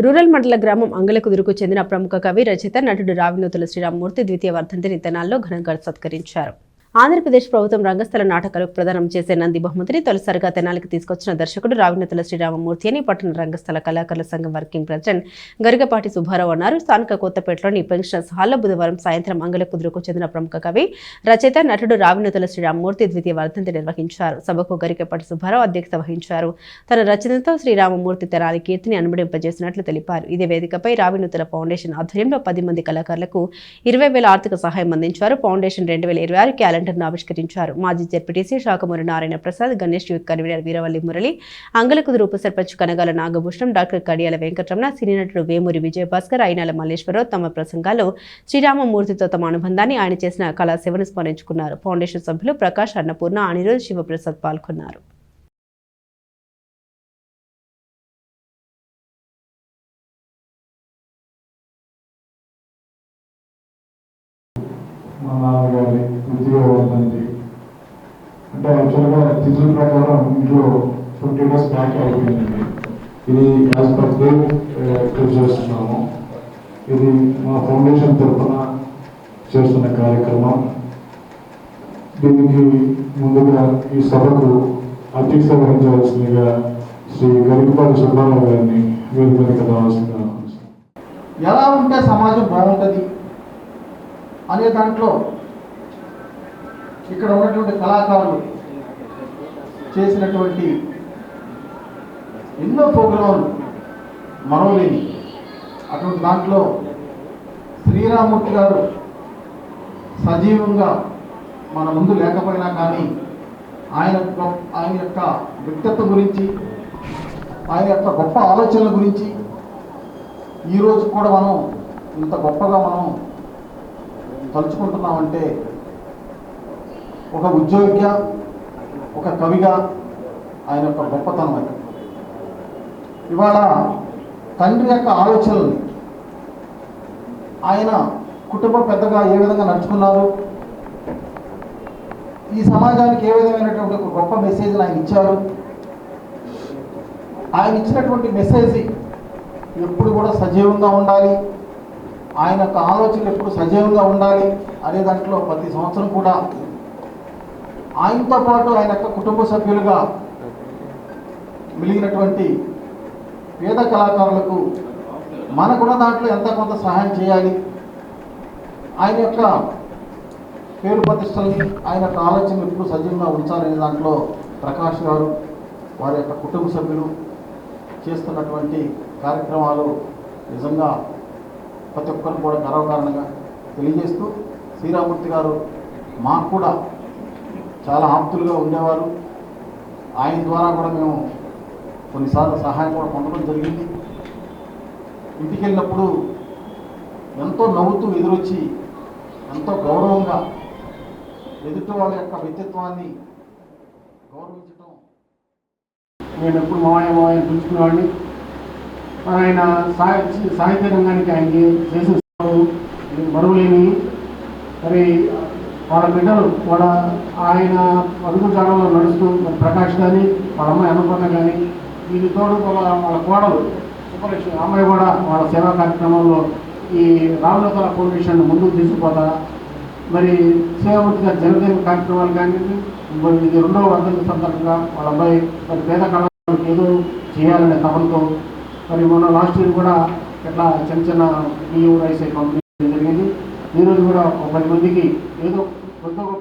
Rural మండల గ్రామం అంగలకుదురుకు చెందిన ప్రముఖ కవి రచయిత నటుడు రావినూతుల శ్రీరామమూర్తి ద్వితీయ వర్ధంతిని తెనాల్లో ఘనంగా సత్కరించారు. ఆంధ్రప్రదేశ్ ప్రభుత్వం రంగస్థల నాటకాలకు ప్రదానం చేసే నంది బహుమతిని తొలిసారిగా తెనాలికి తీసుకొచ్చిన దర్శకుడు రావినూతుల శ్రీరామమూర్తి అని పట్టణ రంగస్థల కళాకారుల సంఘం వర్కింగ్ ప్రెసిడెంట్ గరికపాటి సుబ్బారావు అన్నారు. స్థానిక కొత్తపేటలోని పెన్షనర్స్ హాల్లో బుధవారం సాయంత్రం అంగలకుదురుకు చెందిన ప్రముఖ కవి రచయిత నటుడు రావినూతుల శ్రీరామమూర్తి ద్వితీయ వర్ధంతి నిర్వహించారు. సభకు గరికపాటి సుబ్బారావు అధ్యక్షత వహించారు. తన రచనతో శ్రీరామమూర్తి తెనాలి కీర్తిని అనుమడింపజేసినట్లు తెలిపారు. ఇదే వేదికపై రావినూతుల ఫౌండేషన్ ఆధ్వర్యంలో 10 మంది కళాకారులకు 20,000 ఆర్థిక సహాయం అందించారు. ఫౌండేషన్ 2026 క్యాలెండర్ ఆవిష్కరించారు. మాజీ ZPTC Sakhamuri Narayana Prasad, Ganesh youth convener Veeravalli Murali, Angalakuduru ఉప సర్పంచ్ కనగాల నాగభూషణం, డాక్టర్ కడియాల వెంకటరమణ, సినీ నటుడు వేమూరి విజయభాస్కర్, అయినాల మల్లేశ్వరరావు తమ ప్రసంగాల్లో శ్రీరామమూర్తితో తమ అనుబంధాన్ని, ఆయన చేసిన కళా సేవను స్మరించుకున్నారు. ఫౌండేషన్ సభ్యులు ప్రకాష్, అన్నపూర్ణ, అనిరుద్, శివప్రసాద్ పాల్గొన్నారు. మా నాన్నగారి ద్వితీయ వర్ధంతి అంటే యాక్చువల్గా తిథుల ప్రకారం ఇంట్లో 50 days బ్యాక్ అయిపోయింది. ఇది యాజ్ పర్ డే చేస్తున్నాము. ఇది మా ఫౌండేషన్ తరఫున చేస్తున్న కార్యక్రమం. దీనికి ముందుగా ఈ సభకు అధ్యక్షత వహించవలసిందిగా శ్రీ గరికపాటి సుబ్బారావు గారిని వేదిక మీదకి రావాల్సిందిగా. ఎలా ఉంటే సమాజం బాగుంటుంది అనే దాంట్లో ఇక్కడ ఉన్నటువంటి కళాకారులు చేసినటువంటి ఎన్నో ప్రోగ్రాములు మరోలేని అటువంటి దాంట్లో శ్రీరామమూర్తి గారు సజీవంగా మన ముందు లేకపోయినా కానీ ఆయన యొక్క వ్యక్తిత్వం గురించి, ఆయన యొక్క గొప్ప ఆలోచనల గురించి ఈరోజు కూడా మనం ఇంత గొప్పగా మనం తలుచుకుంటున్నామంటే ఒక ఉద్యోగిగా, ఒక కవిగా ఆయన యొక్క గొప్పతనం అది. ఇవాళ తండ్రి యొక్క ఆలోచనల్ని ఆయన కుటుంబ పెద్దగా ఏ విధంగా నడుచుకున్నారు, ఈ సమాజానికి ఏ విధమైనటువంటి ఒక గొప్ప మెసేజ్ని ఆయన ఇచ్చారు. ఆయన ఇచ్చినటువంటి మెసేజ్ ఎప్పుడు కూడా సజీవంగా ఉండాలి, ఆయన యొక్క ఆలోచనలు ఎప్పుడు సజీవంగా ఉండాలి అనే దాంట్లో ప్రతి సంవత్సరం కూడా ఆయనతో పాటు ఆయన యొక్క కుటుంబ సభ్యులుగా మిగిలినటువంటి పేద కళాకారులకు మనకున్న దాంట్లో ఎంత కొంత సహాయం చేయాలి, ఆయన యొక్క పేరు ప్రతిష్టల్ని, ఆయన యొక్క ఆలోచనలు ఎప్పుడు సజీవంగా ఉంచాలనే దాంట్లో ప్రకాష్ గారు, వారి యొక్క కుటుంబ సభ్యులు చేస్తున్నటువంటి కార్యక్రమాలు నిజంగా ప్రతి ఒక్కరు కూడా గర్వకారణంగా తెలియజేస్తూ, శ్రీరామమూర్తి గారు మాకు కూడా చాలా ఆప్తులుగా ఉండేవారు. ఆయన ద్వారా కూడా మేము కొన్నిసార్లు సహాయం కూడా పొందడం జరిగింది. ఇంటికి వెళ్ళినప్పుడు ఎంతో నవ్వుతూ ఎదురొచ్చి ఎంతో గౌరవంగా ఎదుటి వాళ్ళ యొక్క వ్యక్తిత్వాన్ని గౌరవించడం. నేను ఎప్పుడు మావయ్య పిలుచుకునేవాడిని. ఆయన సాహిత్య రంగానికి ఆయనకి చేసిన మరువలేని. మరి వాళ్ళ బిడ్డలు ఆయన అడుగు జాడలో నడుస్తూ ప్రకాష్ కానీ, వాళ్ళ అమ్మాయి అన్నపూర్ణ కానీ, దీని తోడు వాళ్ళ కోడలు సుబ్బలక్ష్మి అమ్మాయి కూడా వాళ్ళ సేవా కార్యక్రమంలో ఈ రావినూతుల ఫౌండేషన్ ముందుకు తీసుకుపోతా. మరి శ్రీరామమూర్తి గారి జన్మదిన కార్యక్రమాలు కానీ, ఇది 2వ వర్ధంతి సందర్భంగా వాళ్ళ అబ్బాయి మరి పేద కళాకారులకు ఏదో చేయాలనే తపనతో మరి మొన్న లాస్ట్ ఇయర్ కూడా ఇట్లా చిన్న బియ్యం రైస్ పంపిణీ జరిగింది. ఈరోజు కూడా 10 మందికి ఏదో కొద్దిగా